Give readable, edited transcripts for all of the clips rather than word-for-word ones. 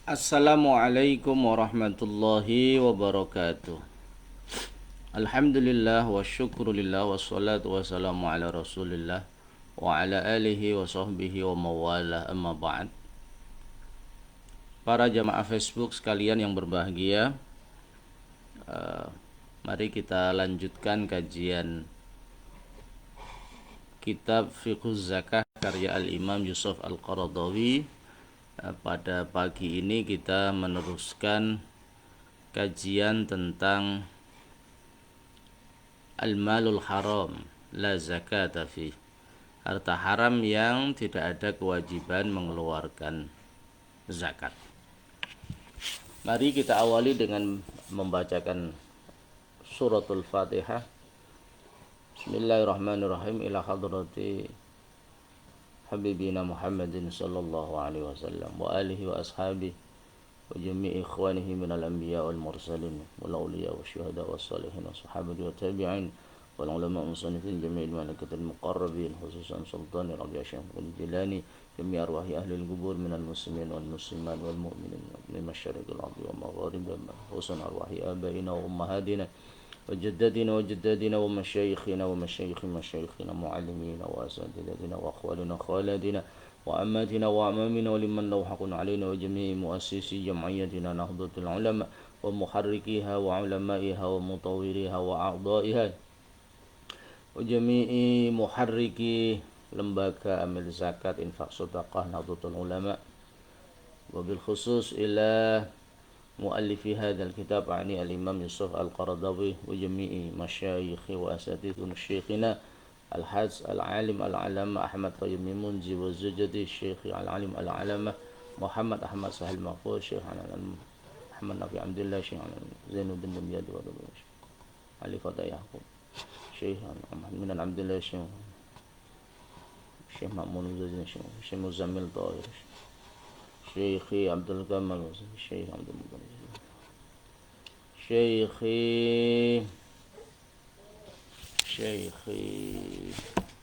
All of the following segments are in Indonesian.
Assalamualaikum warahmatullahi wabarakatuh. Alhamdulillah wa syukrulillah wassalatu wassalamu ala rasulillah wa ala alihi wa sahbihi wa mawalah amma ba'd. Para jamaah Facebook sekalian yang berbahagia, mari kita lanjutkan kajian kitab Fiqhuz Zakah karya Al-Imam Yusuf Al-Qaradawi. Pada pagi ini kita meneruskan kajian tentang al-malul haram la zakata fi, harta haram yang tidak ada kewajiban mengeluarkan zakat. Mari kita awali dengan membacakan suratul Fatihah. Bismillahirrahmanirrahim. Ila hadrati habibina Muhammadin sallallahu alaihi wasallam wa alihi wa ashabihi wa jami'i ikhwanihi minal anbiya wal mursalin wal awliya wa syuhada wa salihin wa sahabati wa tabi'in wal ulama musannifin jami'il malaikatil muqarrabin khususan sultan Rabi' Syekh Al-Jilani jami' arwahi ahli al-qubur minal muslimin wal muslimat wal mu'minin min masyariqil ardi wa magharibiha khususan arwahi abaina wa ummahatina وجدتنا وجداتنا ومشايخنا ومشايخ مشايخنا معلمين وأساتذتنا وأخوالنا وخالاتنا وأماتنا وأمامنا ولمن له حق علينا وجميع مؤسسي جمعيتنا نهضة العلماء ومحركيها وعلمائها ومطوريها وأعضائها وجميع محركي lembaga amil zakat infak sedekah Nahdlatul Ulama وبالخصوص إلى مؤلف هذا الكتاب عني الإمام يوسف القرضاوي وجميع مشايخ وأساتذة شيخنا الحاج العالم العلامة أحمد طيب منجي وزوجته الشيخ العالم العلامة محمد أحمد سهل محفوظ الشيخ محمد نبي عبد الله الشيخ زين الدين بن ياد علي فتح يعقوب الشيخ محمد من عبد الله الشيخ مأمون الشيخ مزمل طاهر شيخي عبد الكمال الشيخ عبد المطلب شيخي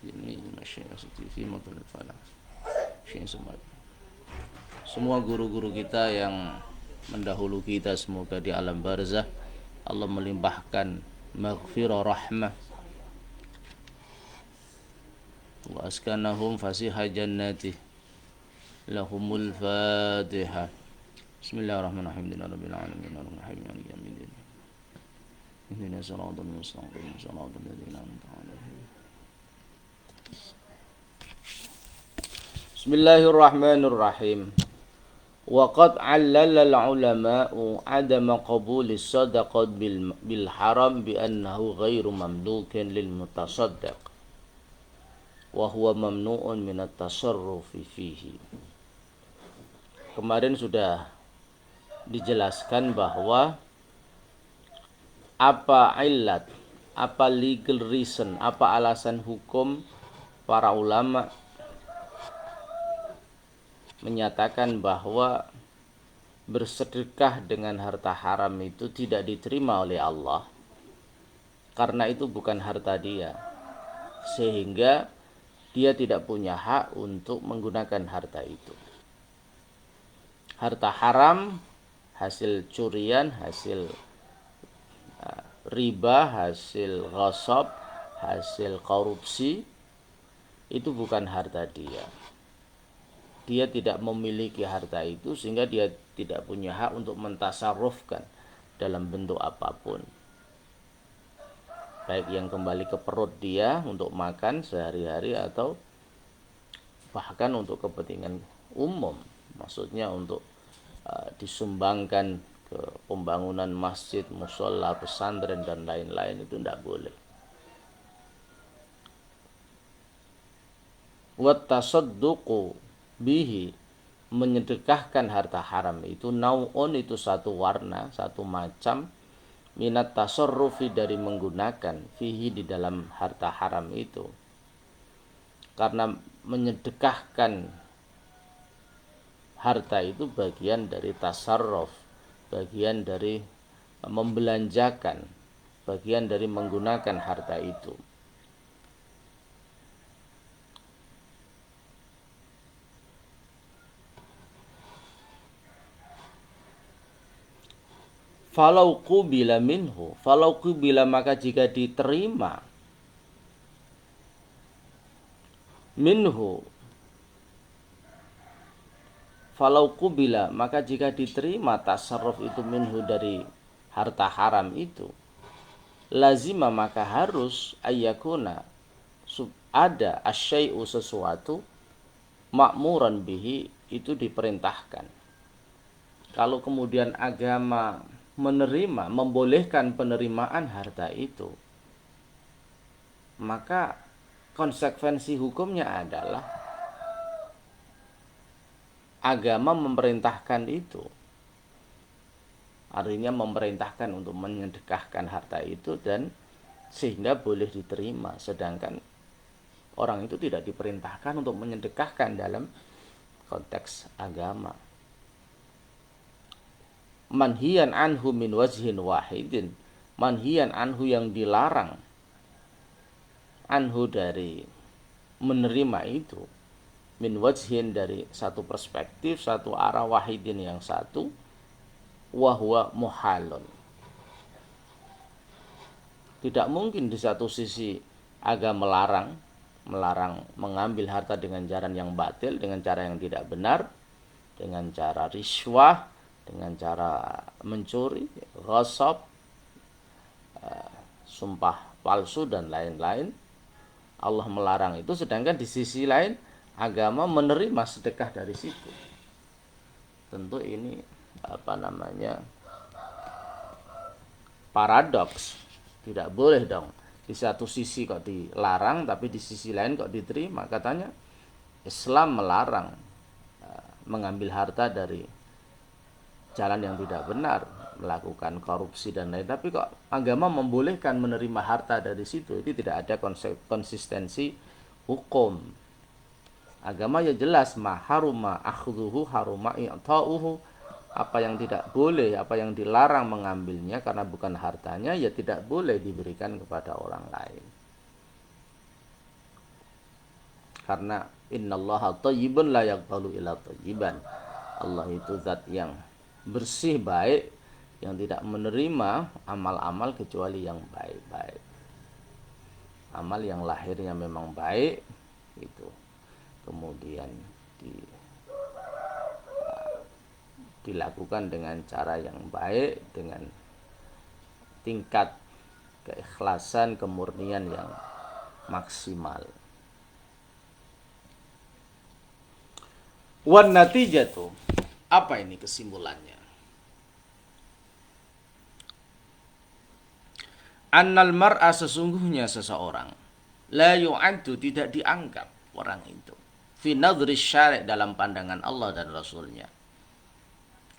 جميع المشايخ في مطلب الفلاح شيخ semua guru-guru kita yang mendahulu kita semoga di alam barzah Allah melimpahkan maghfirah rahmah wa askanahum fasihah jannati lahumul fatihah. Bismillahirrahmanirrahim. Rabbil alamin arrahmanir rahim maliki yaumiddin. Ihdinas siratal mustaqim siratal ladzina an'amta 'alaihim. Bismillahirrahmanirrahim. Wa qad 'allala al-'ulama'u 'adama qabuli sadaqat bil haram bi annahu ghairu mamlukin lil mutasaddaq wa huwa mamnu'un min at-tasarrufi fihi. Kemarin sudah dijelaskan bahwa apa illat, apa legal reason, apa alasan hukum para ulama menyatakan bahwa bersedekah dengan harta haram itu tidak diterima oleh Allah karena itu bukan harta dia, sehingga dia tidak punya hak untuk menggunakan harta itu. Harta haram, hasil curian, hasil riba, hasil ghasab, hasil korupsi, itu bukan harta dia. Dia tidak memiliki harta itu sehingga dia tidak punya hak untuk mentasarrufkan dalam bentuk apapun. Baik yang kembali ke perut dia untuk makan sehari-hari atau bahkan untuk kepentingan umum. Maksudnya untuk disumbangkan ke pembangunan masjid, mushola, pesantren dan lain-lain, itu tidak boleh. Wa tasadduqu bihi, menyedekahkan harta haram itu nau'un, itu satu warna, satu macam, minat tasarrufi, dari menggunakan fihi, di dalam harta haram itu. Karena menyedekahkan harta itu bagian dari tasarruf, bagian dari membelanjakan, bagian dari menggunakan harta itu. Falau qubila minhu, falau qubila maka jika diterima minhu, falau qubila maka jika diterima tasarruf itu minhu dari harta haram itu, lazima maka harus ayyakuna ada asyai'u sesuatu makmuran bihi itu diperintahkan. Kalau kemudian agama menerima, membolehkan penerimaan harta itu, maka konsekuensi hukumnya adalah agama memerintahkan itu. Artinya memerintahkan untuk menyedekahkan harta itu dan sehingga boleh diterima. Sedangkan orang itu tidak diperintahkan untuk menyedekahkan dalam konteks agama. Manhiyan anhu min wajhin wahidin. Manhiyan anhu yang dilarang anhu dari menerima itu, min wajhin dari satu perspektif, satu arah, wahidin yang satu, wahwa muhalun. Tidak mungkin di satu sisi agama melarang mengambil harta dengan cara yang batil, dengan cara yang tidak benar, dengan cara riswah, dengan cara mencuri, ghasab, sumpah palsu dan lain-lain. Allah melarang itu, sedangkan di sisi lain agama menerima sedekah dari situ. Tentu ini paradoks. Tidak boleh dong. Di satu sisi kok dilarang, tapi di sisi lain kok diterima. Katanya Islam melarang mengambil harta dari jalan yang tidak benar, melakukan korupsi dan lain, tapi kok agama membolehkan menerima harta dari situ. Itu tidak ada konsistensi hukum. Agama ya jelas, ma haruma akhdhuhu haruma i'ta'uhu. Apa yang tidak boleh, apa yang dilarang mengambilnya karena bukan hartanya, ya tidak boleh diberikan kepada orang lain. Karena innallaha thayyibun la yaqbalu illa thayyiban. Allah itu zat yang bersih, baik, yang tidak menerima amal-amal kecuali yang baik-baik. Amal yang lahirnya memang baik itu kemudian dilakukan dengan cara yang baik, dengan tingkat keikhlasan, kemurnian yang maksimal. Wan natijatu, apa ini kesimpulannya? Annal mar'a, sesungguhnya seseorang, la yu'addu, tidak dianggap orang itu, fi nadhri syari', dalam pandangan Allah dan Rasulnya.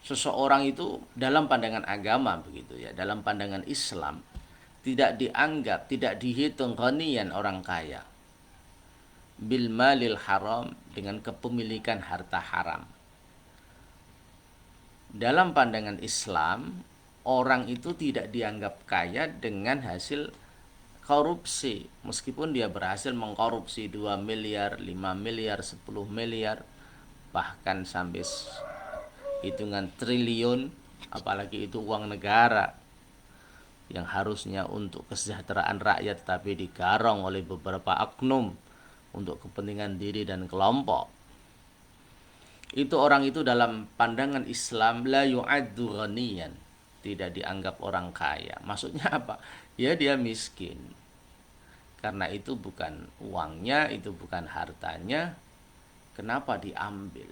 Seseorang itu dalam pandangan agama begitu ya, dalam pandangan Islam tidak dianggap, tidak dihitung ghaniyan, orang kaya, bil malil haram, dengan kepemilikan harta haram. Dalam pandangan Islam, orang itu tidak dianggap kaya dengan hasil korupsi, meskipun dia berhasil mengkorupsi 2 miliar, 5 miliar, 10 miliar, bahkan sampai hitungan triliun, apalagi itu uang negara yang harusnya untuk kesejahteraan rakyat tapi digarong oleh beberapa oknum untuk kepentingan diri dan kelompok. Itu orang itu dalam pandangan Islam la yu'addu ghaniyan, tidak dianggap orang kaya. Maksudnya apa? Ya dia miskin. Karena itu bukan uangnya, itu bukan hartanya. Kenapa diambil?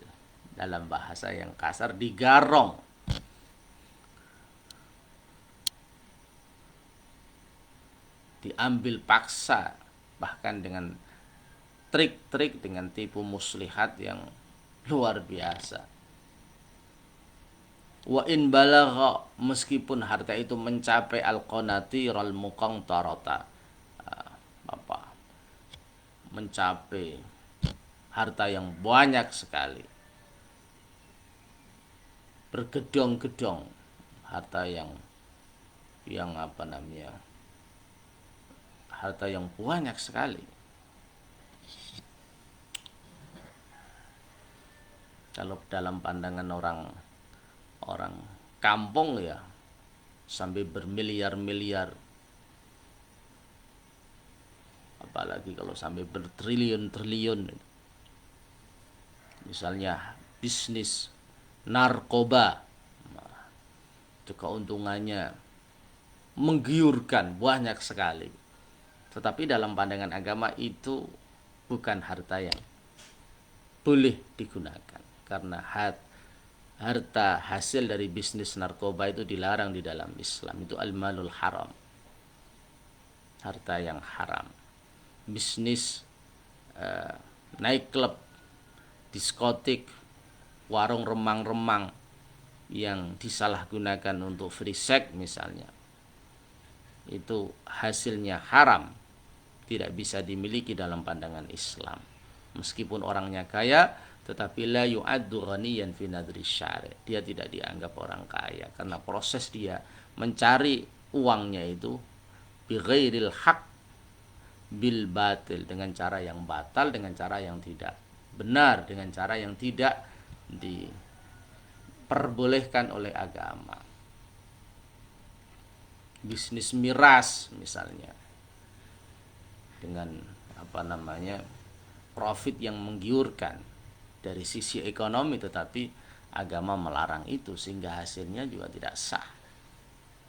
Dalam bahasa yang kasar, digarong. Diambil paksa, bahkan dengan trik-trik, dengan tipu muslihat yang luar biasa. Wa in balagha, meskipun harta itu mencapai al-qanatir al-muqantarata, mencapai harta yang banyak sekali, bergedong-gedong, harta yang harta yang banyak sekali. Kalau dalam pandangan orang kampung ya, sampai bermiliar-miliar, apalagi kalau sampai bertriliun-triliun. Misalnya bisnis narkoba, itu keuntungannya menggiurkan, banyak sekali. Tetapi dalam pandangan agama itu bukan harta yang boleh digunakan, karena harta hasil dari bisnis narkoba itu dilarang di dalam Islam. Itu al-malul haram, harta yang haram. Bisnis nightclub, diskotik, warung remang-remang yang disalahgunakan untuk free sex misalnya, itu hasilnya haram, tidak bisa dimiliki dalam pandangan Islam. Meskipun orangnya kaya, tetapi la yu'addu ghaniyan fi nadri syari', dia tidak dianggap orang kaya karena proses dia mencari uangnya itu bi ghairil haq bil batil, dengan cara yang batal, dengan cara yang tidak benar, dengan cara yang tidak diperbolehkan oleh agama. Bisnis miras misalnya, dengan profit yang menggiurkan dari sisi ekonomi, tetapi agama melarang itu sehingga hasilnya juga tidak sah.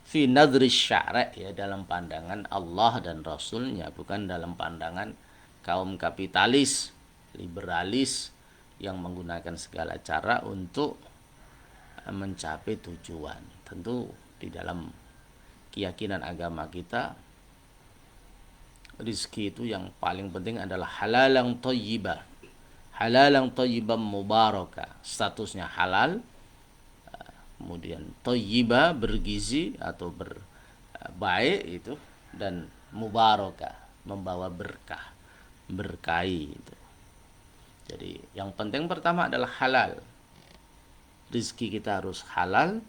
Fi nadri syara', ya, dalam pandangan Allah dan Rasulnya, bukan dalam pandangan kaum kapitalis, liberalis yang menggunakan segala cara untuk mencapai tujuan. Tentu di dalam keyakinan agama kita, rizki itu yang paling penting adalah halalang thayyibah, halalang thayyiban mubarakah, statusnya halal, kemudian thayyibah bergizi atau baik itu, dan mubarakah membawa berkah, berkahi itu. Jadi yang penting pertama adalah halal. Rizki kita harus halal,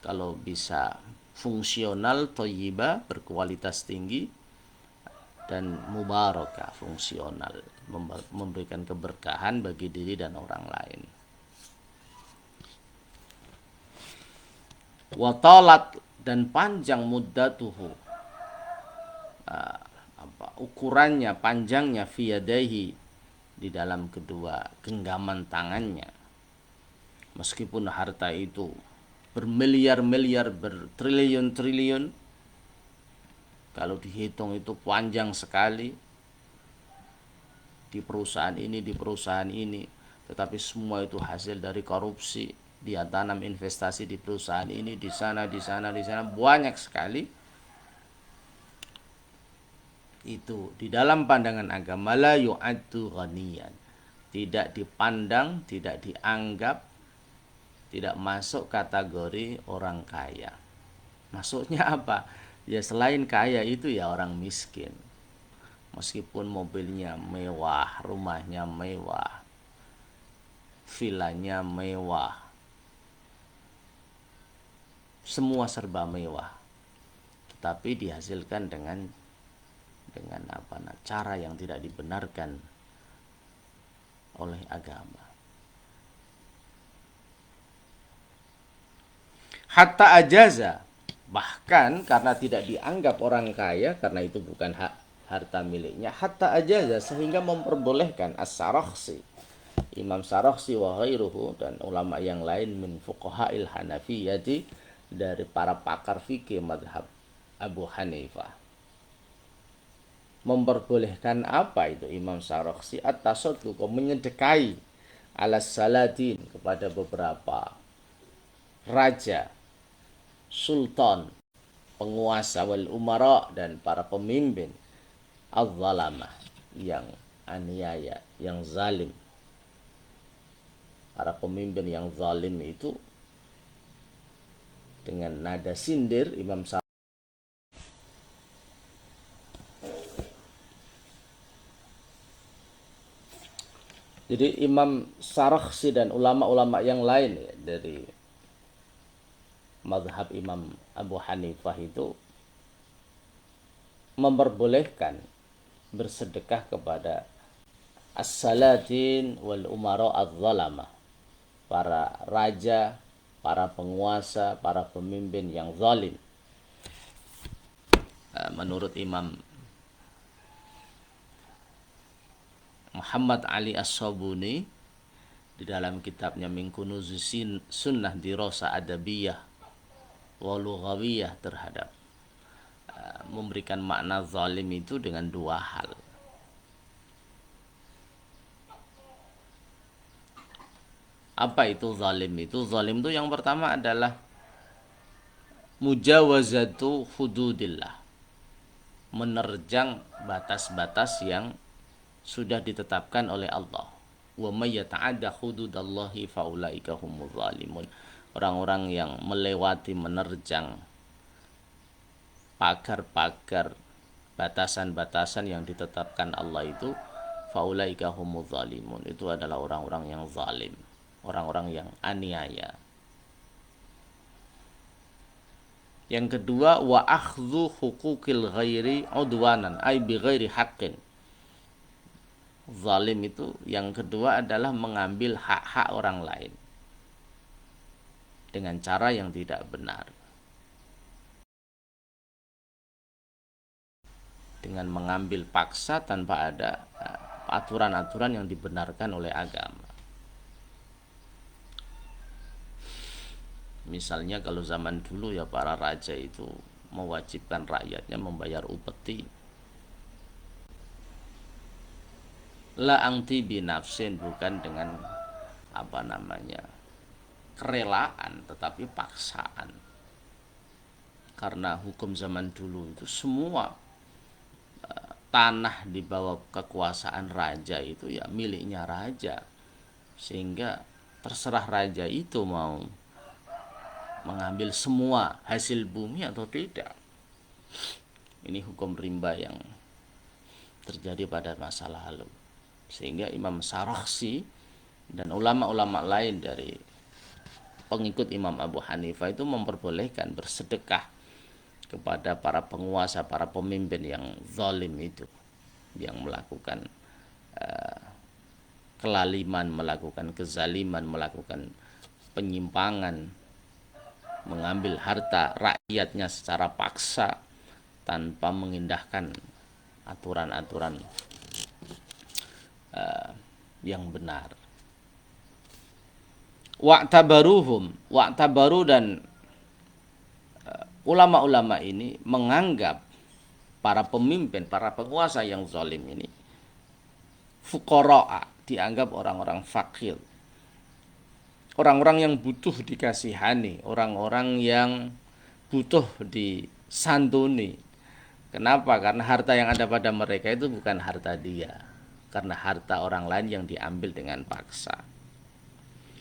kalau bisa fungsional, thayyibah berkualitas tinggi, dan mubarakah fungsional, memberikan keberkahan bagi diri dan orang lain. Watalat, dan panjang muddatuhu, ukurannya, panjangnya, fiyadaihi, di dalam kedua genggaman tangannya. Meskipun harta itu bermiliar-miliar, bertriliun-triliun, kalau dihitung itu panjang sekali, di perusahaan ini, di perusahaan ini, tetapi semua itu hasil dari korupsi. Dia tanam investasi di perusahaan ini, di sana, di sana, di sana, banyak sekali. Itu di dalam pandangan agama la yu'addu ghaniyan, tidak dipandang, tidak dianggap, tidak masuk kategori orang kaya. Maksudnya apa? Ya selain kaya itu ya orang miskin. Meskipun mobilnya mewah, rumahnya mewah, vilanya mewah, semua serba mewah, tetapi dihasilkan dengan cara yang tidak dibenarkan oleh agama. Hatta ajaza, bahkan karena tidak dianggap orang kaya, karena itu bukan harta miliknya, hatta ajaza, sehingga memperbolehkan as-Sarakhsi, Imam Sarakhsi wa ghairuhu, dan ulama yang lain min fuqaha'il Hanafiyyati, dari para pakar fikih madhab Abu Hanifah, memperbolehkan apa itu Imam Sarakhsi? At-tasadduq, menyedekahi ala salatin, kepada beberapa raja, sultan, penguasa, wal umara, dan para pemimpin, az-zalamah, yang aniaya, yang zalim. Para pemimpin yang zalim itu, dengan nada sindir Imam Sarakhsi. Jadi Imam Sarakhsi dan ulama-ulama yang lain, ya, dari mazhab Imam Abu Hanifah itu memperbolehkan bersedekah kepada as-salatin wal umara az-zalamah, para raja para penguasa, para pemimpin yang zalim. Menurut Imam Muhammad Ali As-Sabuni di dalam kitabnya Min Kunuzi Sunnah Dirasa Adabiyah wa Lughawiyah terhadap memberikan makna zalim itu dengan dua hal. Apa itu zalim itu? Zalim itu yang pertama adalah mujawazatu hududillah, menerjang batas-batas yang sudah ditetapkan oleh Allah. Wa may yata'adda hududallahi faulaika humuz zalimun. Orang-orang yang melewati, menerjang pagar-pagar, batasan-batasan yang ditetapkan Allah itu, faulaika humuz zalimun. Itu adalah orang-orang yang zalim, orang-orang yang aniaya. Yang kedua, wa akhdhu huquqil ghairi udwanan ay bi ghairi haqqin. Zalim itu yang kedua adalah mengambil hak-hak orang lain dengan cara yang tidak benar, dengan mengambil paksa tanpa ada aturan-aturan yang dibenarkan oleh agama. Misalnya kalau zaman dulu ya para raja itu mewajibkan rakyatnya membayar upeti. La angti binafsin, bukan dengan kerelaan, tetapi paksaan. Karena hukum zaman dulu itu semua tanah di bawah kekuasaan raja itu ya miliknya raja, sehingga terserah raja itu mau mengambil semua hasil bumi atau tidak. Ini hukum rimba yang terjadi pada masa lalu, sehingga Imam Sarakhsi dan ulama-ulama lain dari pengikut Imam Abu Hanifah itu memperbolehkan bersedekah kepada para penguasa, para pemimpin yang zalim itu, yang melakukan kelaliman, melakukan kezaliman, melakukan penyimpangan, mengambil harta rakyatnya secara paksa tanpa mengindahkan aturan-aturan yang benar. Wa'tabaru dan ulama-ulama ini menganggap para pemimpin, para penguasa yang zalim ini fuqara'a, dianggap orang-orang fakir, orang-orang yang butuh dikasihani, orang-orang yang butuh disantuni. Kenapa? Karena harta yang ada pada mereka itu bukan harta dia, karena harta orang lain yang diambil dengan paksa.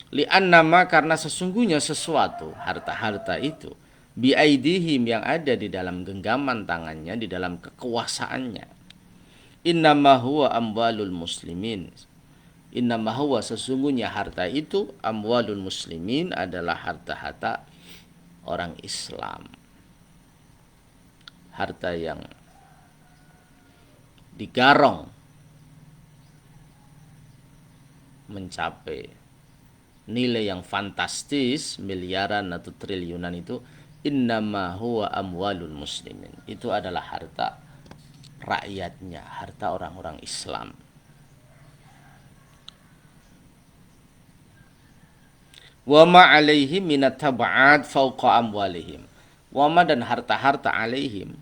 Li'annama, karena sesungguhnya sesuatu, harta-harta itu, biaidihim, yang ada di dalam genggaman tangannya, di dalam kekuasaannya. Innama huwa amwalul muslimin. Innama huwa, sesungguhnya harta itu, amwalul muslimin, adalah harta-harta orang Islam. Harta yang digarong mencapai nilai yang fantastis, miliaran atau triliunan itu, innama huwa amwalul muslimin. Itu adalah harta rakyatnya, harta orang-orang Islam. Wa ma alaihim minat tab'at fauqa amwalihim. Wa ma, dan harta-harta alaihim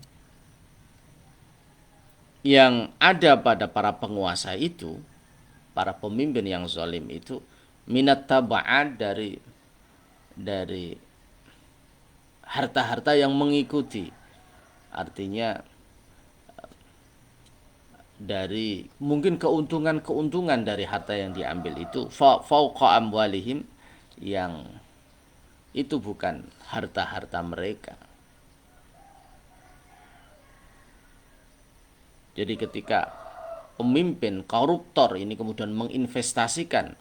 yang ada pada para penguasa itu, para pemimpin yang zalim itu, minat tab'at, dari harta-harta yang mengikuti, artinya dari mungkin keuntungan dari harta yang diambil itu, fauqa amwalihim, yang itu bukan harta-harta mereka. Jadi ketika pemimpin koruptor ini kemudian menginvestasikan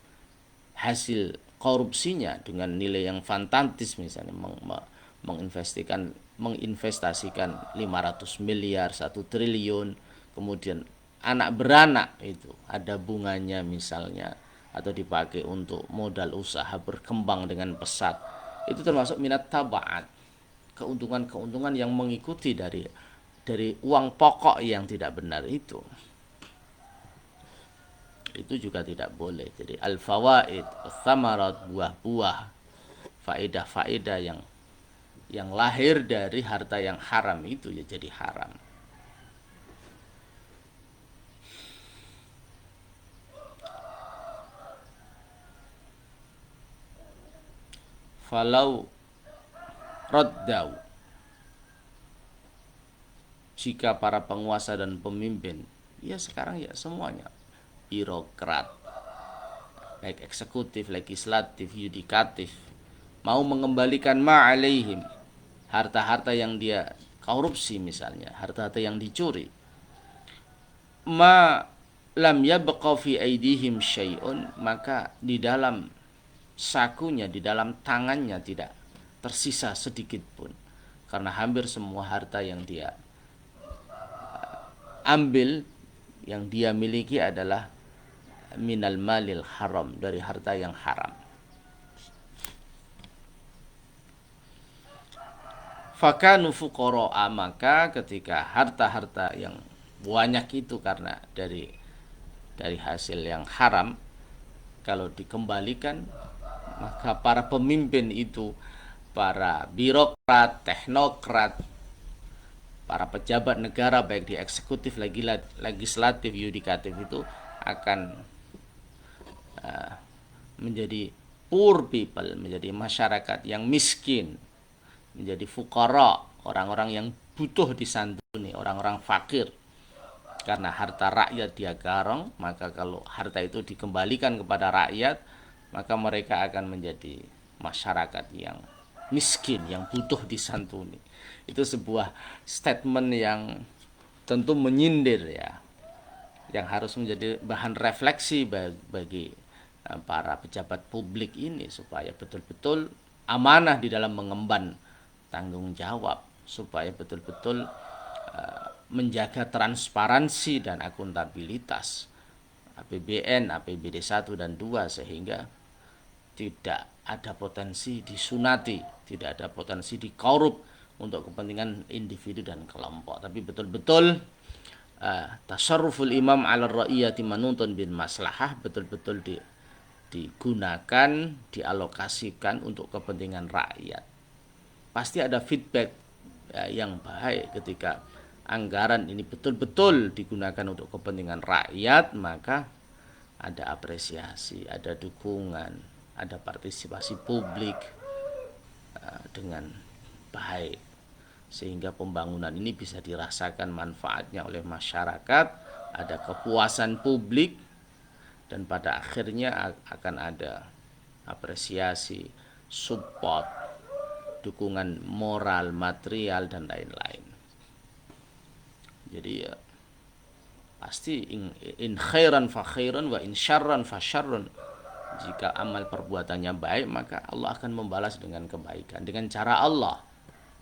hasil korupsinya dengan nilai yang fantastis, misalnya menginvestasikan 500 miliar, 1 triliun, kemudian anak beranak itu ada bunganya misalnya, atau dipakai untuk modal usaha berkembang dengan pesat, Itu termasuk minat tabaat, keuntungan-keuntungan yang mengikuti dari uang pokok yang tidak benar itu juga tidak boleh. Jadi al-fawaid, tsamarat, buah-buah, faedah-faedah yang lahir dari harta yang haram itu ya jadi haram. Falau raddau, jika para penguasa dan pemimpin, ya sekarang ya semuanya, birokrat, baik eksekutif, legislatif, yudikatif, mau mengembalikan ma'alaihim, harta-harta yang dia korupsi misalnya, harta-harta yang dicuri, ma lam yabqa fi aidihim syai'un, maka di dalam sakunya, di dalam tangannya tidak tersisa sedikit pun, karena hampir semua harta yang dia ambil, yang dia miliki adalah minal malil haram, dari harta yang haram. Fakanu fuqara'a, maka ketika harta-harta yang banyak itu karena dari hasil yang haram, kalau dikembalikan, maka para pemimpin itu, para birokrat, teknokrat, para pejabat negara baik di eksekutif, legislatif, yudikatif itu akan menjadi poor people, menjadi masyarakat yang miskin, menjadi fuqara, orang-orang yang butuh disantuni, orang-orang fakir. Karena harta rakyat dia garong, maka kalau harta itu dikembalikan kepada rakyat, maka mereka akan menjadi masyarakat yang miskin, yang butuh disantuni. Itu sebuah statement yang tentu menyindir ya, yang harus menjadi bahan refleksi bagi para pejabat publik ini, supaya betul-betul amanah di dalam mengemban tanggung jawab, supaya betul-betul menjaga transparansi dan akuntabilitas APBN, APBD 1 dan 2, sehingga tidak ada potensi disunati, tidak ada potensi dikorup untuk kepentingan individu dan kelompok, tapi betul-betul tasarruful imam ala ra'iyati manuntun bin maslahah, betul-betul digunakan, dialokasikan untuk kepentingan rakyat. Pasti ada feedback yang baik ketika anggaran ini betul-betul digunakan untuk kepentingan rakyat, maka ada apresiasi, ada dukungan, ada partisipasi publik dengan baik, sehingga pembangunan ini bisa dirasakan manfaatnya oleh masyarakat, ada kepuasan publik, dan pada akhirnya akan ada apresiasi, support, dukungan moral, material, dan lain-lain. Jadi ya, pasti in khairan fa khairan wa in syarran fa syarrun. Jika amal perbuatannya baik, maka Allah akan membalas dengan kebaikan dengan cara Allah.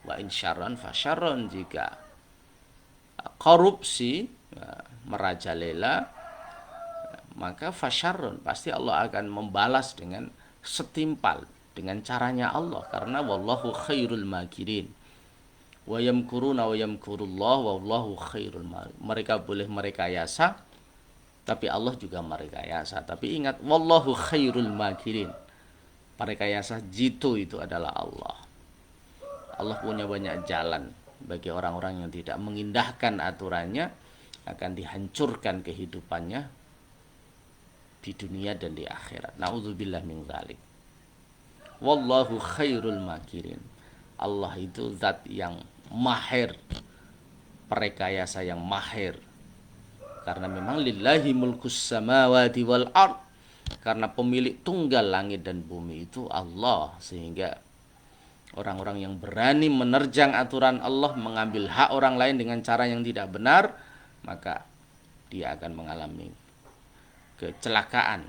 Wa in syarran fa syarrun, jika korupsi merajalela, maka fa syarrun, pasti Allah akan membalas dengan setimpal dengan caranya Allah, karena wallahu khairul makirin. Wa yamkuruna wa yamkurullah wallahu khairul makirin. Mereka boleh merekayasa, tapi Allah juga merekayasa. Tapi ingat, wallahu khairul makirin. Merekayasa jitu itu adalah Allah. Allah punya banyak jalan. Bagi orang-orang yang tidak mengindahkan aturannya, akan dihancurkan kehidupannya di dunia dan di akhirat. Na'udzubillah min dzalik. Wallahu khairul makirin. Allah itu zat yang mahir, perekayasa yang mahir. Karena memang lillahi mulkus samawati wal ard, karena pemilik tunggal langit dan bumi itu Allah, sehingga orang-orang yang berani menerjang aturan Allah, mengambil hak orang lain dengan cara yang tidak benar, maka dia akan mengalami kecelakaan,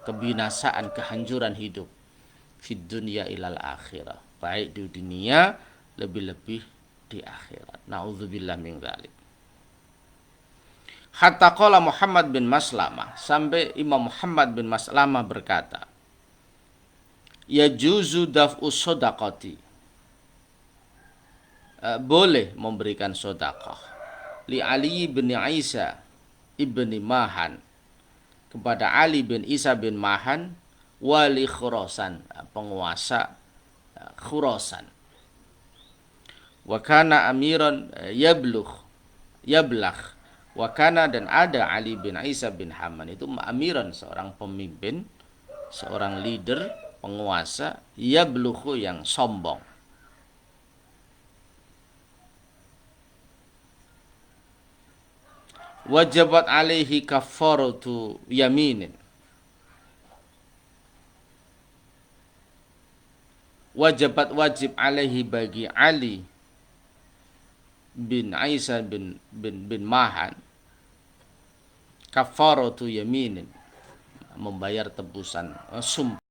kebinasaan, kehancuran hidup fid dunya ilal akhirah, baik di dunia lebih-lebih di akhirat. Nauzubillah min dzalik. Hatta qala Muhammad bin Maslamah, sampai Imam Muhammad bin Maslamah berkata, yajuzu daf'u shadaqati, boleh memberikan sedekah, li Ali bin Isa ibni Mahan, kepada Ali bin Isa bin Mahan, wali Khurasan, penguasa Khurasan, wa kana amiran yablagh, wa kana, dan ada Ali bin Isa bin Haman itu amiran, seorang pemimpin, seorang leader, penguasa, yablughu, yang sombong. Wajabat alaihi kafaratu yaminin, wajib alaihi, bagi Ali bin Isa bin Mahan, kafaratu yaminin, membayar tebusan sumpah.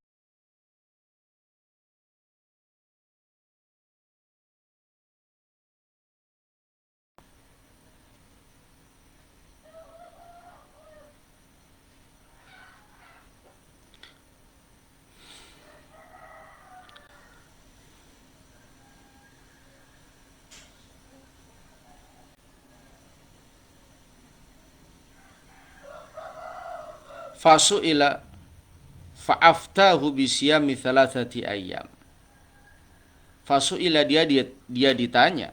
Fasu'ila fa'aftahu bisiyami thalathati ayyam. Fasu'ila, dia ditanya,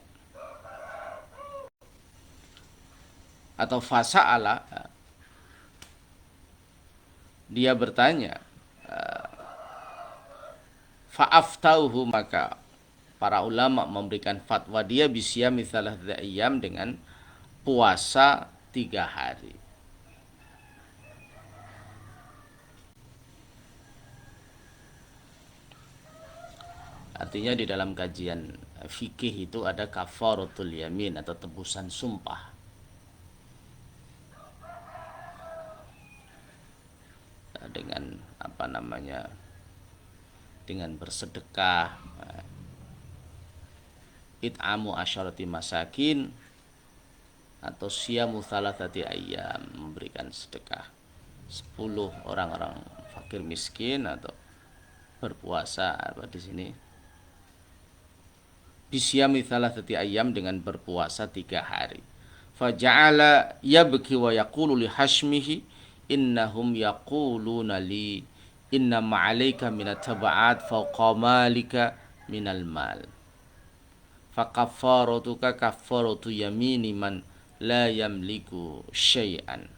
atau fasa'ala, dia bertanya, fa'aftahu, maka para ulama memberikan fatwa dia bisiyami thalathati ayyam, dengan puasa 3 hari. Artinya di dalam kajian fikih itu ada kafaratul yamin atau tebusan sumpah. Dengan dengan bersedekah, it'amu asyarati masakin, atau siyamu thalathati ayyam, memberikan sedekah 10 orang-orang fakir miskin, atau berpuasa di sini bisyami thalathati ayyam, dengan berpuasa 3 hari. Faja'ala yabki wa yaqulu li hashmihi innahum yaquluna li inna ma'alaika minat taba'at fawqa malika minal mal, fakafaratuka kafaratu yamini man la yamliku syai'an.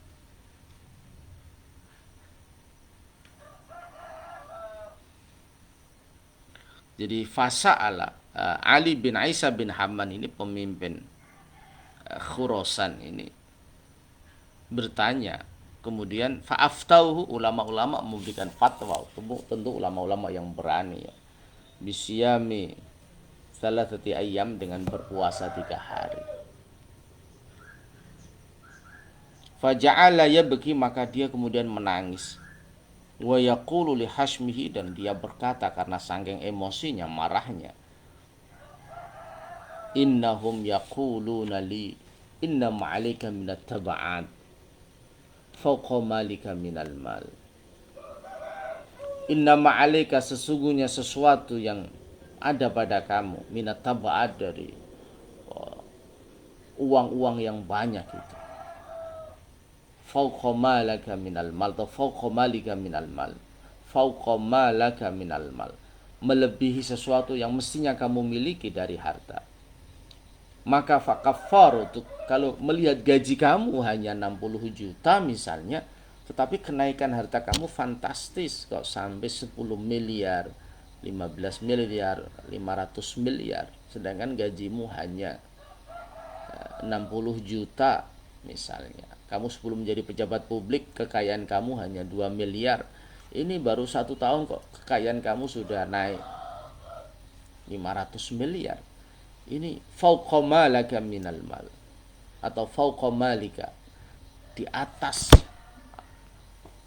Jadi fasa'ala, Ali bin Isa bin Haman ini pemimpin Khurasan ini bertanya, kemudian fa'aftauhu, ulama-ulama memberikan fatwa, tentu ulama-ulama yang berani ya, bisyami thalathati ayyam, dengan berpuasa 3 hari. Faja'ala yabki, maka dia kemudian menangis, wa yaqulu li hashmihi, dan dia berkata karena saking emosinya, marahnya, innahum yaquluna li inna ma'alika minat taba'at fawqa malika minal mal. Inna ma'alika, sesungguhnya sesuatu yang ada pada kamu, minat taba'at, dari uang-uang yang banyak itu, fawqa malika minal mal, atau fawqa malika minal mal, fawqa malaka minal mal, melebihi sesuatu yang mestinya kamu miliki dari harta. Maka fakafaratu, kalau melihat gaji kamu hanya 60 juta misalnya, tetapi kenaikan harta kamu fantastis kok, sampai 10 miliar, 15 miliar, 500 miliar, sedangkan gajimu hanya 60 juta misalnya. Kamu sebelum menjadi pejabat publik, kekayaan kamu hanya 2 miliar. Ini baru 1 tahun kok kekayaan kamu sudah naik 500 miliar. Ini fauqa malaka minal mal, atau fauqa malika, di atas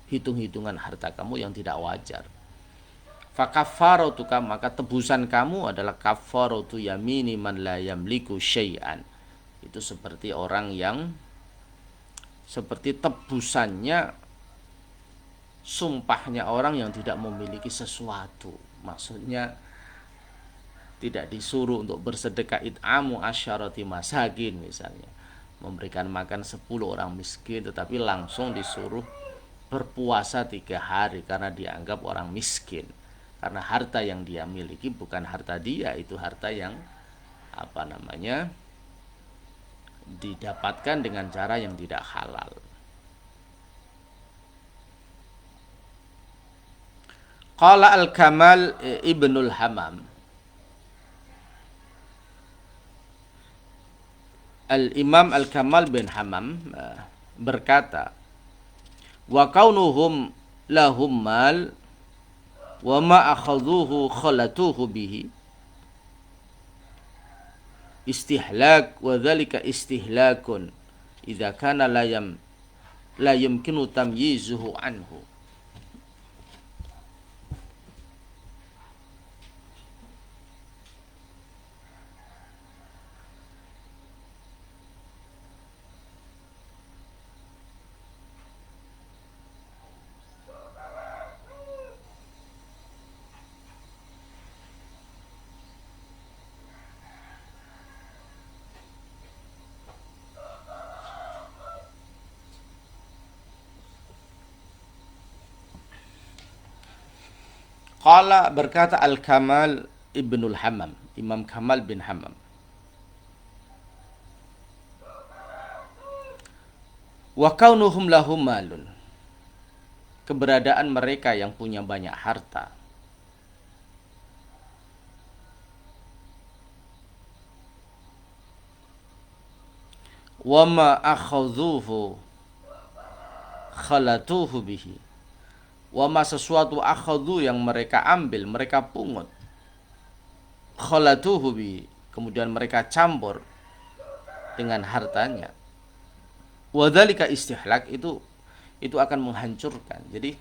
hitung-hitungan harta kamu yang tidak wajar. Fakafaratuka, maka tebusan kamu adalah kafaratu yamini man la yamliku syai'an. Itu seperti orang yang, seperti tebusannya sumpahnya orang yang tidak memiliki sesuatu. Maksudnya tidak disuruh untuk bersedekah it'amu asyarati masakin misalnya, memberikan makan 10 orang miskin, tetapi langsung disuruh berpuasa 3 hari karena dianggap orang miskin. Karena harta yang dia miliki bukan harta dia, itu harta yang didapatkan dengan cara yang tidak halal. Qala Al-Kamal Ibnul Hammam, Al-Imam Al-Kamal bin Hammam berkata, wa kaunuhum lahum mal wa ma akhadhuhu khalatuhu bihi istihlak wa dhalika istihlakun idza kana la yumkinu tamyizuhu anhu. Qala berkata Al-Kamal Ibnul Hammam, Imam Kamal bin Hammam, wa kaunuhum lahum malun, keberadaan mereka yang punya banyak harta, wa ma akhadhuhu khalatuhu bihi, wama sesuatu akhadhu yang mereka ambil, mereka pungut, khalatuhu bi, kemudian mereka campur dengan hartanya, wadzalika istihlak, itu akan menghancurkan. Jadi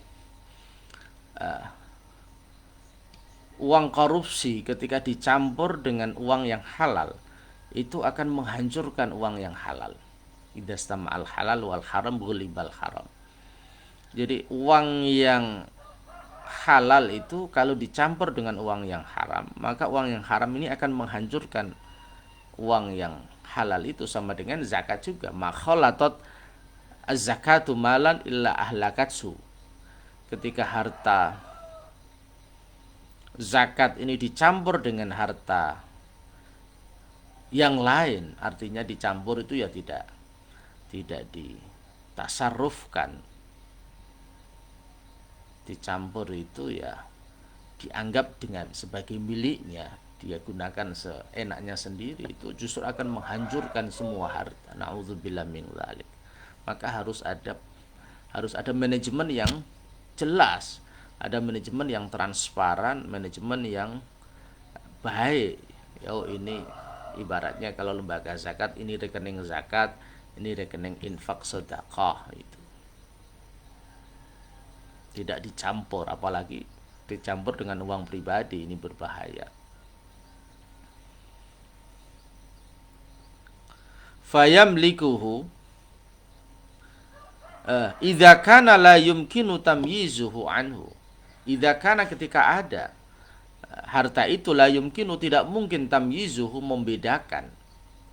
uang korupsi ketika dicampur dengan uang yang halal itu akan menghancurkan uang yang halal. Idastama al halal wal haram ghulibal haram. Jadi uang yang halal itu kalau dicampur dengan uang yang haram, maka uang yang haram ini akan menghancurkan uang yang halal itu. Sama dengan zakat juga, makhalatat az-zakatu malan illa ahlakatsu. Ketika harta zakat ini dicampur dengan harta yang lain, artinya dicampur itu ya tidak ditasarrufkan. Dicampur itu ya dianggap dengan sebagai miliknya, dia gunakan seenaknya sendiri, itu justru akan menghancurkan semua harta. Nauzubillah min dzalik. Maka harus ada manajemen yang jelas, ada manajemen yang transparan, manajemen yang baik. Ini ibaratnya kalau lembaga zakat, ini rekening zakat, ini rekening infak sedekah, itu tidak dicampur, apalagi dicampur dengan uang pribadi, ini berbahaya. Fayamlikuhu idza kana la yumkinu tamyizuhu anhu. Idza kana, ketika ada harta itu, la yumkinu, tidak mungkin, tamyizuhu, membedakan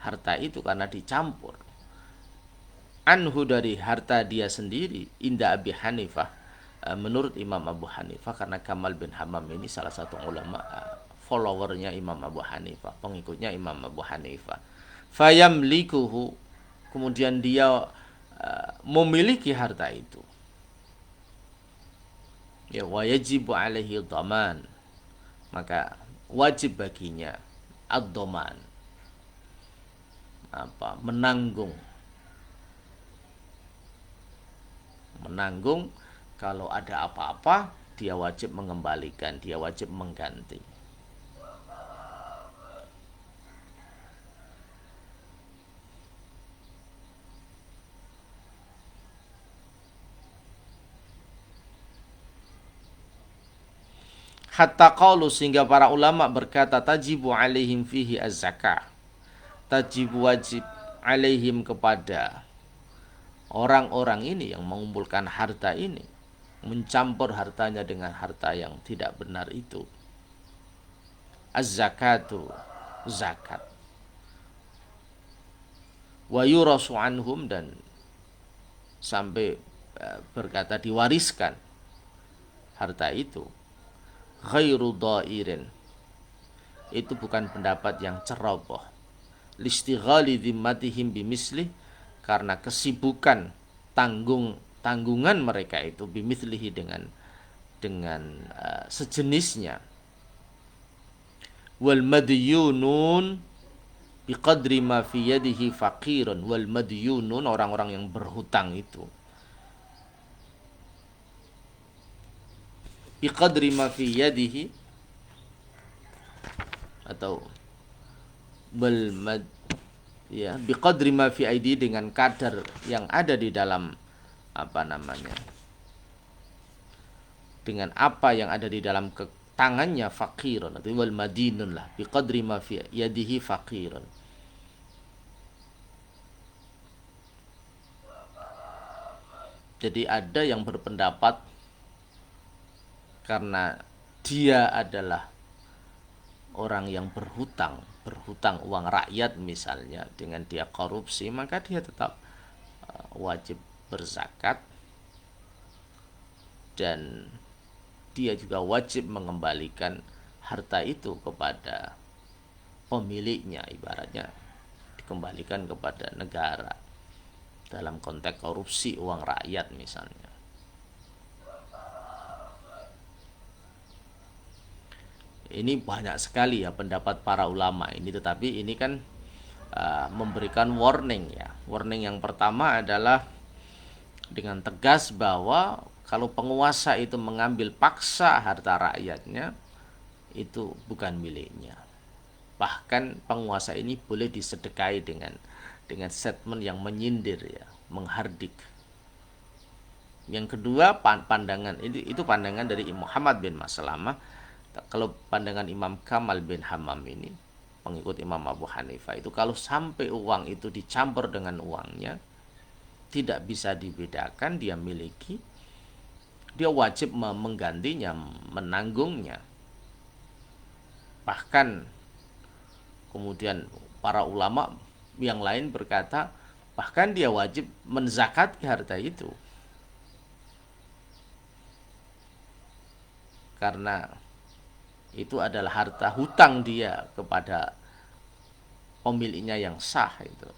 harta itu karena dicampur, anhu, dari harta dia sendiri, inda Abi Hanifah, menurut Imam Abu Hanifah, karena Kamal bin Hammam ini salah satu ulama followernya Imam Abu Hanifah, pengikutnya Imam Abu Hanifah. Fayamlikuhu, kemudian dia memiliki harta itu, ya, wa yajibu alaihi dhaman, maka wajib baginya ad-dhaman, menanggung kalau ada apa-apa, dia wajib mengembalikan, dia wajib mengganti. Hatta qalu, sehingga para ulama berkata, tajibu alaihim fihi az-zakah, tajibu, wajib, alaihim, kepada orang-orang ini yang mengumpulkan harta ini, mencampur hartanya dengan harta yang tidak benar itu, az-zakatu, zakat. Wa yurasu anhum, dan sampai berkata diwariskan harta itu. Ghairu dhairin, itu bukan pendapat yang ceroboh. Listighali dhimmatihim bimisli, karena kesibukan tanggungan mereka itu bimislihi dengan sejenisnya. Wal madyunun biqadri ma fi yadihi faqirun. Wal madyunun, orang-orang yang berhutang itu, biqadri ma fi yadihi, atau ya, biqadri ma fi aidi, dengan kadar yang ada di dalam dengan apa yang ada di dalam tangannya, faqirun, atau wal madinun lah, biqadri ma fi yadihi faqirun. Jadi ada yang berpendapat karena dia adalah orang yang berhutang uang rakyat misalnya, dengan dia korupsi, maka dia tetap wajib berzakat, dan dia juga wajib mengembalikan harta itu kepada pemiliknya, ibaratnya dikembalikan kepada negara dalam konteks korupsi uang rakyat misalnya. Ini banyak sekali ya pendapat para ulama ini, tetapi ini kan memberikan warning ya. Warning yang pertama adalah dengan tegas bahwa kalau penguasa itu mengambil paksa harta rakyatnya, itu bukan miliknya. Bahkan penguasa ini boleh disedekahi dengan statement yang menyindir ya, menghardik. Yang kedua, pandangan itu pandangan dari Muhammad bin Maslamah. Kalau pandangan Imam Kamal bin Hammam ini, pengikut Imam Abu Hanifah, itu kalau sampai uang itu dicampur dengan uangnya, tidak bisa dibedakan dia miliki, dia wajib menggantinya, menanggungnya. Bahkan kemudian para ulama yang lain berkata, bahkan dia wajib menzakati harta itu, karena itu adalah harta hutang dia kepada pemiliknya yang sah itu.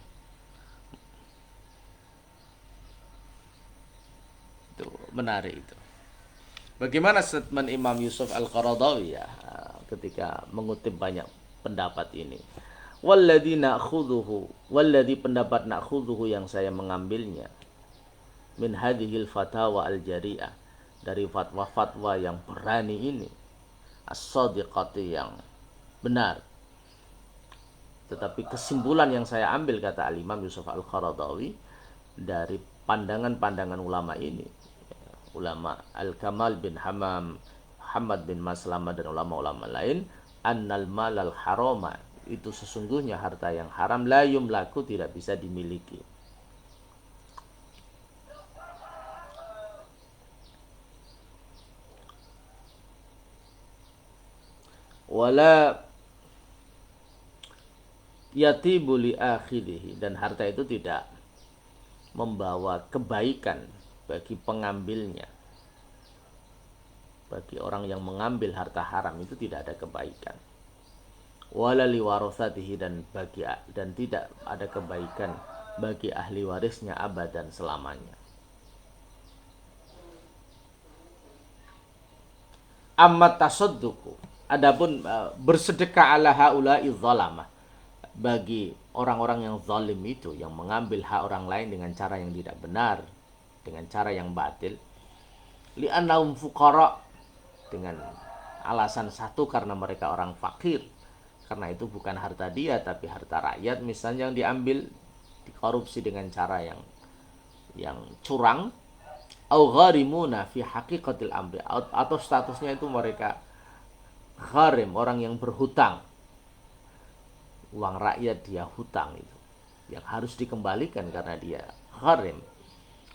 Itu menarik itu. Bagaimana statement Imam Yusuf Al-Qaradawi ya, ketika mengutip banyak pendapat ini. Walladzi pendapat na'khudhuhu yang saya mengambilnya, min hadhil fatawa al-jari'ah, dari fatwa-fatwa yang berani ini, as-sadiqati, yang benar. Tetapi kesimpulan yang saya ambil, kata Al-Imam Yusuf Al-Qaradawi, dari pandangan-pandangan ulama ini, ulama Al-Kamal bin Hammam, Muhammad bin Maslamah, dan ulama-ulama lain, annal malal harama, itu sesungguhnya harta yang haram, la yumlaku, tidak bisa dimiliki. Wala yatibu li akhirihi, dan harta itu tidak membawa kebaikan bagi pengambilnya. Bagi orang yang mengambil harta haram itu tidak ada kebaikan. Wala liwarasatihi, dan tidak ada kebaikan bagi ahli warisnya abadan, selamanya. Amma tasadduqu, adapun bersedekah ala haula'i zalamah, bagi orang-orang yang zalim itu, yang mengambil hak orang lain dengan cara yang tidak benar, dengan cara yang batil, li'annahum fuqara, dengan alasan satu, karena mereka orang fakir, karena itu bukan harta dia tapi harta rakyat misalnya, yang diambil, dikorupsi dengan cara yang curang, au gharimuna fi haqiqatil amri, atau statusnya itu mereka gharim, orang yang berhutang, uang rakyat dia hutang, itu yang harus dikembalikan karena dia gharim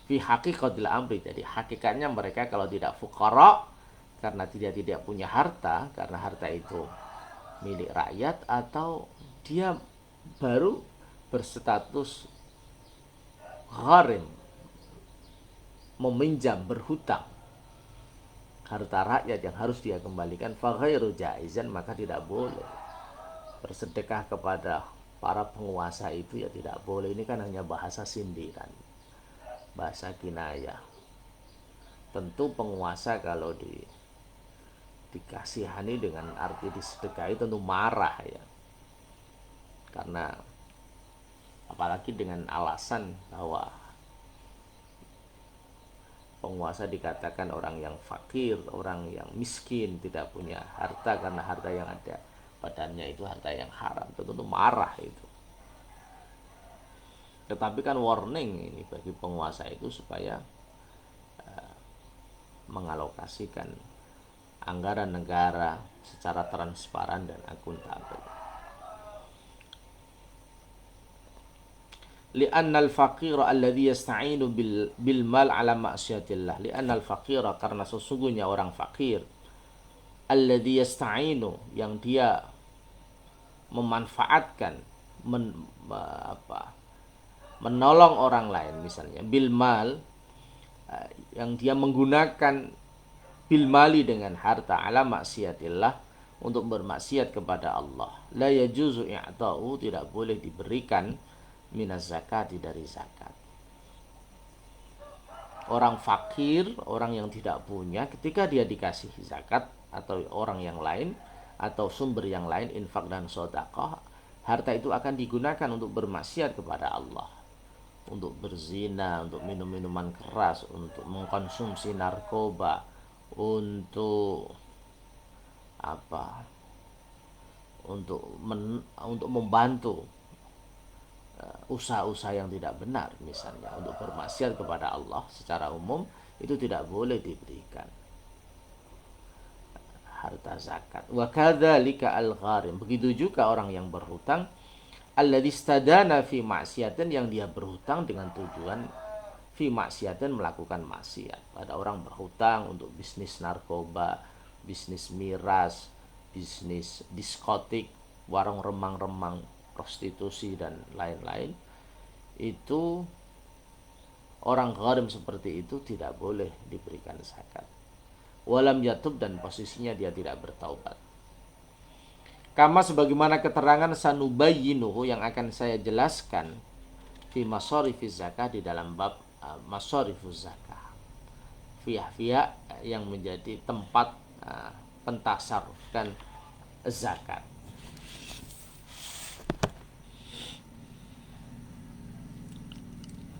fi haqiqatil amri. Jadi hakikatnya mereka kalau tidak fuqara, karena tidak punya harta, karena harta itu milik rakyat atau dia baru berstatus gharim, meminjam, berhutang harta rakyat yang harus dia kembalikan, fa ghairu jaizan, maka tidak boleh bersedekah kepada para penguasa itu, ya tidak boleh. Ini kan hanya bahasa sindiran, bahasa kinayah. Tentu penguasa kalau dikasihani dengan arti disedekahi tentu marah ya, karena apalagi dengan alasan bahwa penguasa dikatakan orang yang fakir, orang yang miskin, tidak punya harta, karena harta yang ada padanya itu harta yang haram, tentu marah itu. Tetapi kan warning ini bagi penguasa itu supaya mengalokasikan anggaran negara secara transparan dan akuntabel. Li'annal faqira alladhi yasta'inu bil mal ala ma'siyatillah. Li'annal faqira, karena sesungguhnya orang fakir, alladhi yasta'inu, yang dia memanfaatkan, menolong orang lain, misalnya bil mal, yang dia menggunakan bil mali, dengan harta, ala maksiatillah, untuk bermaksiat kepada Allah. La yajuzu i'ta'u, tidak boleh diberikan minaz zakati, dari zakat. Orang fakir, orang yang tidak punya, ketika dia dikasih zakat atau orang yang lain atau sumber yang lain, infak dan sedekah, harta itu akan digunakan untuk bermaksiat kepada Allah, untuk berzina, untuk minum minuman keras, untuk mengkonsumsi narkoba, untuk untuk membantu usaha-usaha yang tidak benar, misalnya untuk bermaksiat kepada Allah secara umum, itu tidak boleh diberikan harta zakat. Wa kadzalika al-gharim, begitu juga orang yang berhutang, alladzi stadana fi maksiatin, yang dia berhutang dengan tujuan fi maksiatin, melakukan maksiat. Ada orang berhutang untuk bisnis narkoba, bisnis miras, bisnis diskotik, warung remang-remang, prostitusi dan lain-lain. Itu orang gharim seperti itu tidak boleh diberikan zakat. Walam yatub, dan posisinya dia tidak bertaubat. Kama, sebagaimana keterangan sanubayyinuhu, yang akan saya jelaskan fi masarifiz zakah, di dalam bab masarifuz zakah, pihak-pihak yang menjadi tempat pentasarufkan zakat.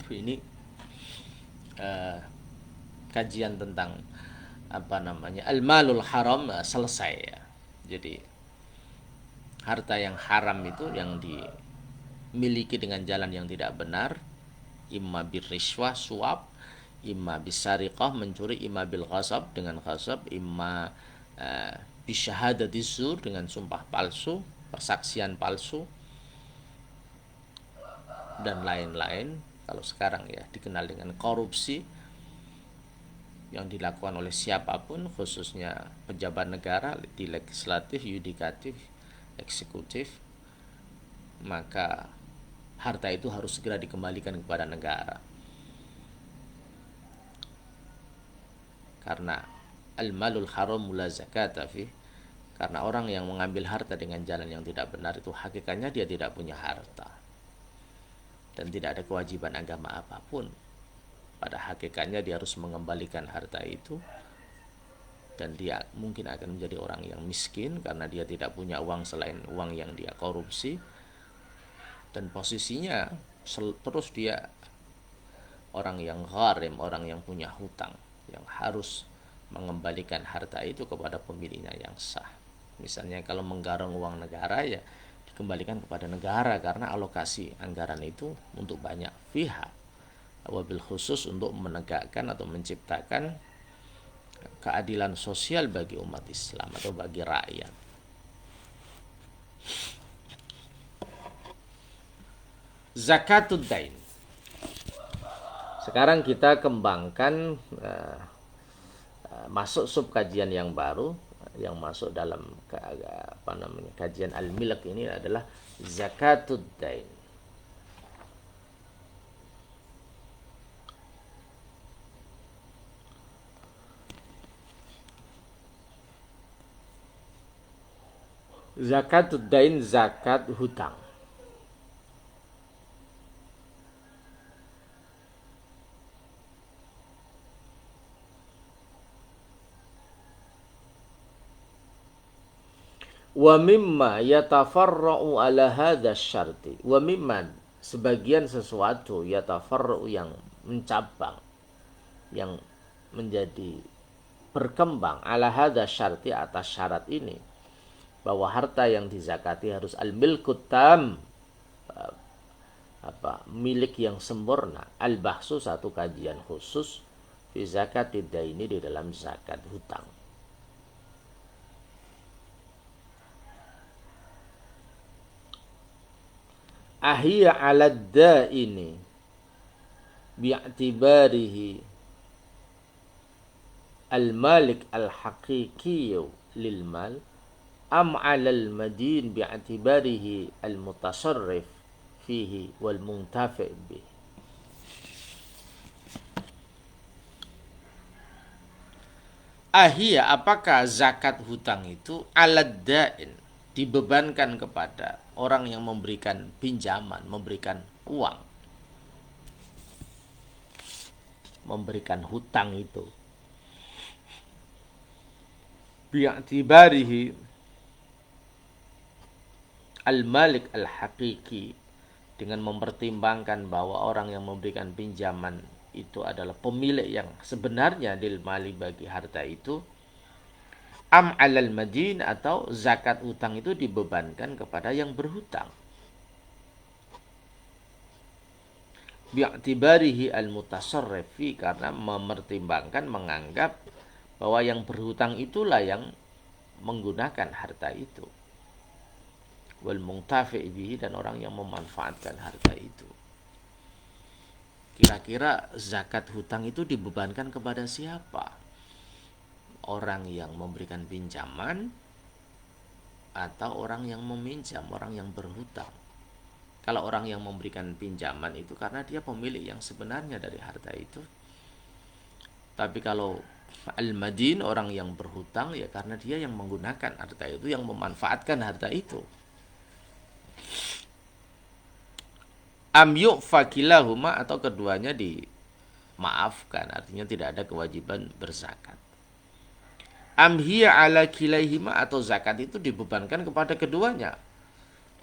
Ini kajian tentang al-malul haram selesai ya. Jadi harta yang haram itu yang dimiliki dengan jalan yang tidak benar, imma birrishwah, suap, imma bisariqah, mencuri, imma bil ghasab, dengan ghasab, imma bisyahadati zur, dengan sumpah palsu, persaksian palsu, dan lain-lain. Kalau sekarang ya dikenal dengan korupsi, yang dilakukan oleh siapapun, khususnya pejabat negara di legislatif, yudikatif, eksekutif, maka harta itu harus segera dikembalikan kepada negara. Karena al-malul haram la zakata fi, karena orang yang mengambil harta dengan jalan yang tidak benar itu hakikatnya dia tidak punya harta dan tidak ada kewajiban agama apapun. Pada hakikatnya dia harus mengembalikan harta itu, dan dia mungkin akan menjadi orang yang miskin karena dia tidak punya uang selain uang yang dia korupsi, dan posisinya terus dia orang yang gharim, orang yang punya hutang, yang harus mengembalikan harta itu kepada pemiliknya yang sah. Misalnya kalau menggarong uang negara, ya dikembalikan kepada negara, karena alokasi anggaran itu untuk banyak pihak, wabil khusus untuk menegakkan atau menciptakan keadilan sosial bagi umat Islam atau bagi rakyat. Zakatud dain. Sekarang kita kembangkan masuk sub kajian yang baru, yang masuk dalam kajian al-milk ini adalah zakatud dain. Zakatud dain, zakat hutang. Wa mimma yatafarra'u ala hadha syarti. Wa mimma, sebagian sesuatu, yatafarra'u yang mencabang, yang menjadi berkembang, ala hadha syarti, atas syarat ini, bahwa harta yang dizakati harus al-milkut tam, milik yang sempurna. Al-bahsu, satu kajian khusus fi zakatid daini, di dalam zakat hutang. Ahiyya 'ala daini bi'tibarihi al-malik al-haqiqi lil mal am 'ala al-madin bi'tibarihi al-mutasarrif fihi wal muntafi' bih. Ahiyya, apakah zakat hutang itu 'ala dain, dibebankan kepada orang yang memberikan pinjaman, memberikan uang, memberikan hutang itu, bi'tibarihi al-malik al-haqiqi, dengan mempertimbangkan bahwa orang yang memberikan pinjaman itu adalah pemilik yang sebenarnya lil mali, bagi harta itu, am alal madin, atau zakat hutang itu dibebankan kepada yang berhutang, bi'tibarihi al-mutasarrifi, karena mempertimbangkan, menganggap bahwa yang berhutang itulah yang menggunakan harta itu, wal muntafi' bihi, dan orang yang memanfaatkan harta itu. Kira-kira zakat hutang itu dibebankan kepada siapa? Orang yang memberikan pinjaman atau orang yang meminjam, orang yang berhutang? Kalau orang yang memberikan pinjaman itu karena dia pemilik yang sebenarnya dari harta itu. Tapi kalau al-madin, orang yang berhutang, ya karena dia yang menggunakan harta itu, yang memanfaatkan harta itu. Am yu'fa kilahuma, atau keduanya dimaafkan, artinya tidak ada kewajiban berzakat. Am hiya ala kilaihima, atau zakat itu dibebankan kepada keduanya,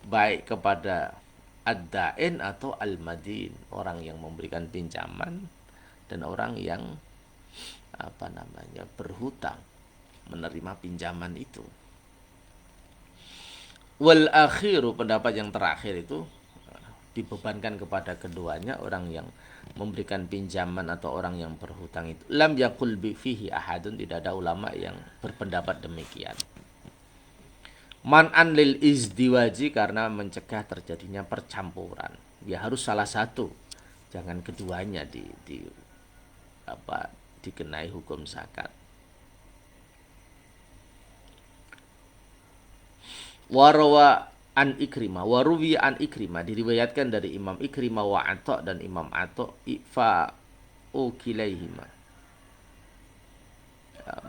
baik kepada ad-dain atau al-madin, orang yang memberikan pinjaman dan orang yang berhutang, menerima pinjaman itu. Wal akhiru, pendapat yang terakhir itu dibebankan kepada keduanya, orang yang memberikan pinjaman atau orang yang berhutang itu. Lam yakul bi fihi ahadun, tidak ada ulama yang berpendapat demikian. Man'an lil izdiwaji, karena mencegah terjadinya percampuran. Ya harus salah satu, jangan keduanya dikenai hukum zakat. Warawa an Ikrimah, waruwi an Ikrimah, diriwayatkan dari Imam Ikrimah wa Atha, dan Imam Atha, ifa ukilaihima,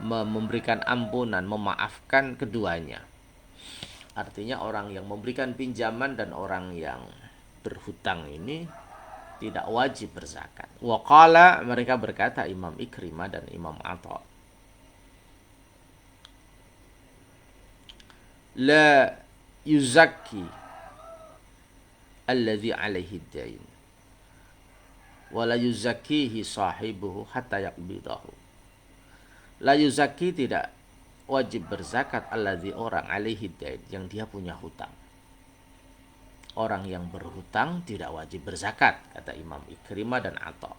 memberikan ampunan, memaafkan keduanya. Artinya orang yang memberikan pinjaman dan orang yang berhutang ini tidak wajib berzakat. Waqala, mereka berkata, Imam Ikrimah dan Imam Atha, la yuzakki alladhi alaihi dain wa la yuzakkihi sahibuhu hatta yaqbidahu. La yuzakki, tidak wajib berzakat, alladhi, orang, alaihi dain, yang dia punya hutang. Orang yang berhutang tidak wajib berzakat, kata Imam Ikrimah dan Atha.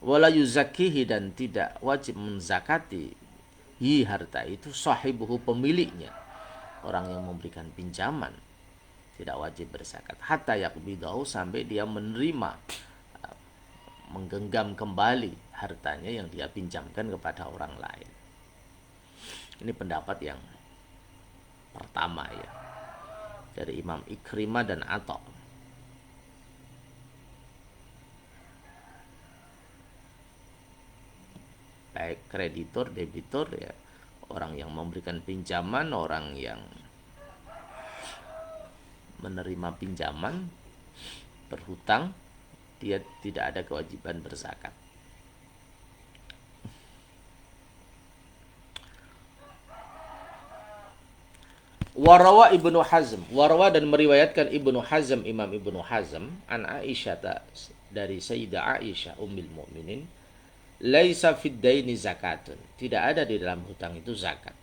Wa la yuzakkihi, dan tidak wajib menzakati harta itu, sahibuhu, pemiliknya, orang yang memberikan pinjaman, tidak wajib berzakat, hatta yaqbidahu, sampai dia menerima, menggenggam kembali hartanya yang dia pinjamkan kepada orang lain. Ini pendapat yang pertama ya, dari Imam Ikrimah dan Atha. Baik kreditor, debitur ya, orang yang memberikan pinjaman, orang yang menerima pinjaman, berhutang, dia tidak ada kewajiban berzakat. Warawa Ibnu Hazm, warawa dan meriwayatkan Ibnu Hazm, Imam Ibnu Hazm, an Aisyah, dari Sayyidah Aisyah Ummul Mukminin, laisa fid daini zakatun, tidak ada di dalam hutang itu zakat.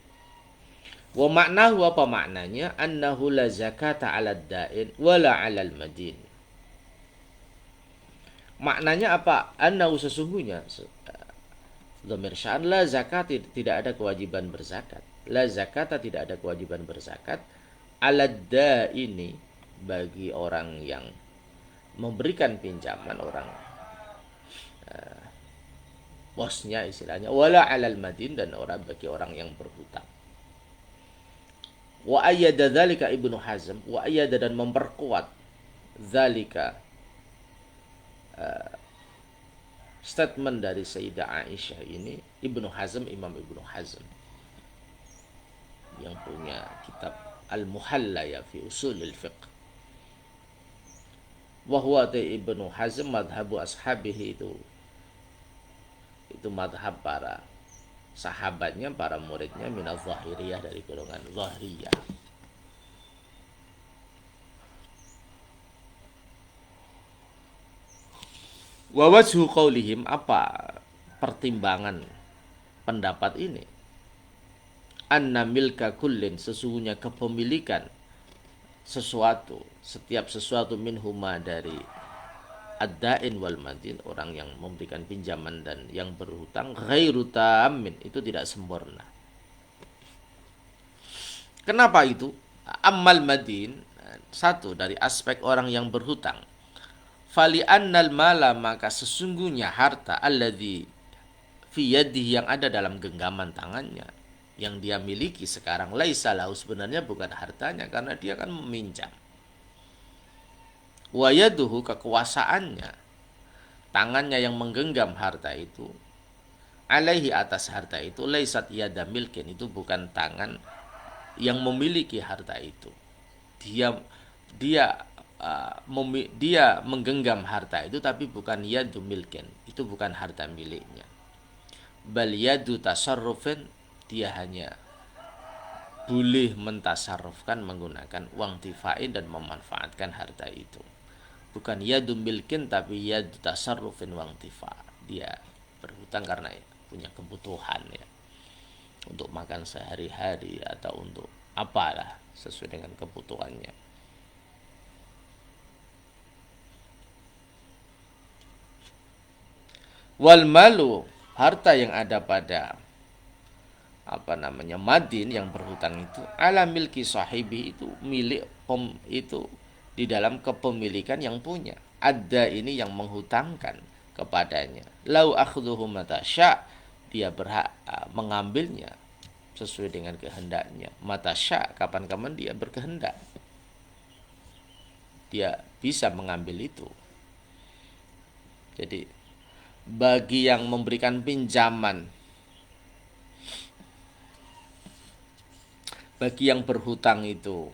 Wa maknahu, apa maknanya? Annahu la zakata 'ala dain wala 'alal madin. Maknanya apa? Annahu, sesungguhnya dhamir sya'an, la zakat, tidak ada kewajiban berzakat. La zakata, tidak ada kewajiban berzakat 'ala daini, bagi orang yang memberikan pinjaman, orang bosnya istilahnya, wala 'alal madin, dan orang bagi orang yang berhutang. Wa ayyada dzalika Ibnu Hazm, wa ayyada, dan memperkuat dzalika statement dari Sayyidah Aisyah ini Ibnu Hazm, Imam Ibnu Hazm yang punya kitab Al-Muhalla ya fi usulil fiqh. Wa huwa Ibnu Hazm madhabu ashabihi, itu madhab para sahabatnya, para muridnya, minaz zahiriyah, dari golongan zahiriyah. Wa wajhu qaulihim, apa pertimbangan pendapat ini? Anna milka kullin, sesungguhnya kepemilikan sesuatu, setiap sesuatu, minhuma, dari ad-dain wal madin, orang yang memberikan pinjaman dan yang berhutang, ghairu tammin, itu tidak sempurna. Kenapa itu? Ammal madin, satu, dari aspek orang yang berhutang, fali annal mala, maka sesungguhnya harta, alladzi fi yadihi, yang ada dalam genggaman tangannya, yang dia miliki sekarang, laisa lahu, sebenarnya bukan hartanya, karena dia kan meminjam. Wa yaduhu, kekuasaannya, tangannya yang menggenggam harta itu, alaihi, atas harta itu, laisat yada milkin, itu bukan tangan yang memiliki harta itu. Dia menggenggam harta itu, tapi bukan yadu milkin, itu bukan harta miliknya. Bal yadu tasarrufin, dia hanya boleh mentasarrufkan, menggunakan uang tifain, dan memanfaatkan harta itu. Bukan yadu milkin, tapi yadu tasarrufin uang tifa. Dia berhutang karena punya kebutuhan ya, untuk makan sehari-hari atau untuk apalah, sesuai dengan kebutuhannya. Wal malu, harta yang ada pada madin, yang berhutang itu, ala milki sahibi, itu milik itu di dalam kepemilikan yang punya. Ada ini yang menghutangkan kepadanya. Lau akhdhuhu matasya, dia berhak mengambilnya sesuai dengan kehendaknya. Matasya, kapan-kapan dia berkehendak, dia bisa mengambil itu. Jadi bagi yang memberikan pinjaman, bagi yang berhutang itu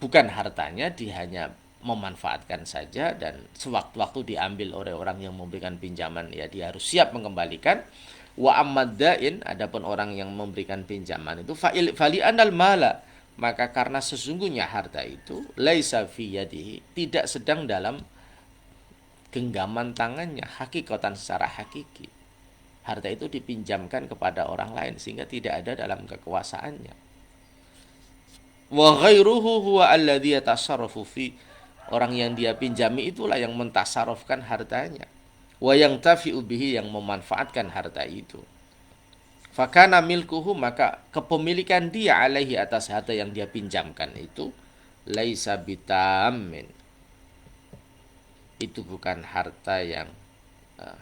bukan hartanya, dia hanya memanfaatkan saja, dan sewaktu-waktu diambil oleh orang yang memberikan pinjaman, ya dia harus siap mengembalikan. Wa amadain, adapun orang yang memberikan pinjaman itu, fali anal mala, maka karena sesungguhnya harta itu, laisa fi yadihi, tidak sedang dalam genggaman tangannya, hakikatan, secara hakiki. Harta itu dipinjamkan kepada orang lain, sehingga tidak ada dalam kekuasaannya. Wa ghairuhu huwa alladhi yatasarrafu fi, orang yang dia pinjami itulah yang mentasarrufkan hartanya. Wa yang tafi'u bihi, yang memanfaatkan harta itu. Fakana milkuhu, maka kepemilikan dia alaihi, atas harta yang dia pinjamkan itu, laisa bitamin, itu bukan harta yang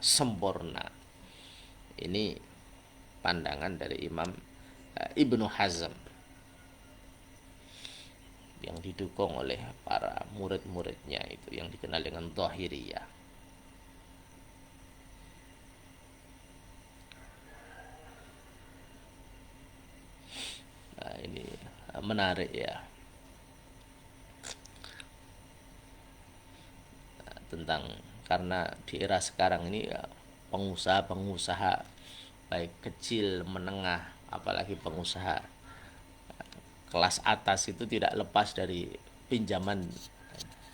sempurna. Ini pandangan dari Imam Ibnu Hazm yang didukung oleh para murid-muridnya itu yang dikenal dengan Dhahiriyah. Nah, ini menarik ya, tentang karena di era sekarang ini ya, pengusaha-pengusaha baik kecil, menengah, apalagi pengusaha kelas atas itu tidak lepas dari pinjaman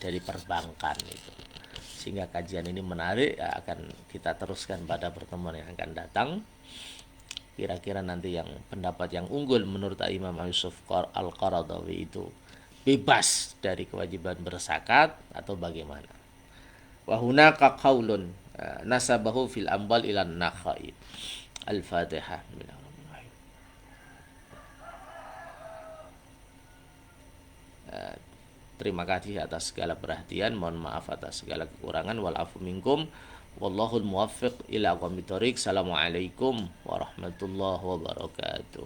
dari perbankan itu. Sehingga kajian ini menarik, ya, akan kita teruskan pada pertemuan yang akan datang. Kira-kira nanti yang pendapat yang unggul menurut Imam Yusuf Al-Qaradawi itu bebas dari kewajiban berzakat atau bagaimana? Wa hunaka qaulun nasabahu fil ambal ilan nakhai. Al-Fatihah. Terima kasih atas segala perhatian, mohon maaf atas segala kekurangan, wal afu minkum, wallahul muwaffiq ila aqwamit thoriq. Assalamualaikum warahmatullahi wabarakatuh.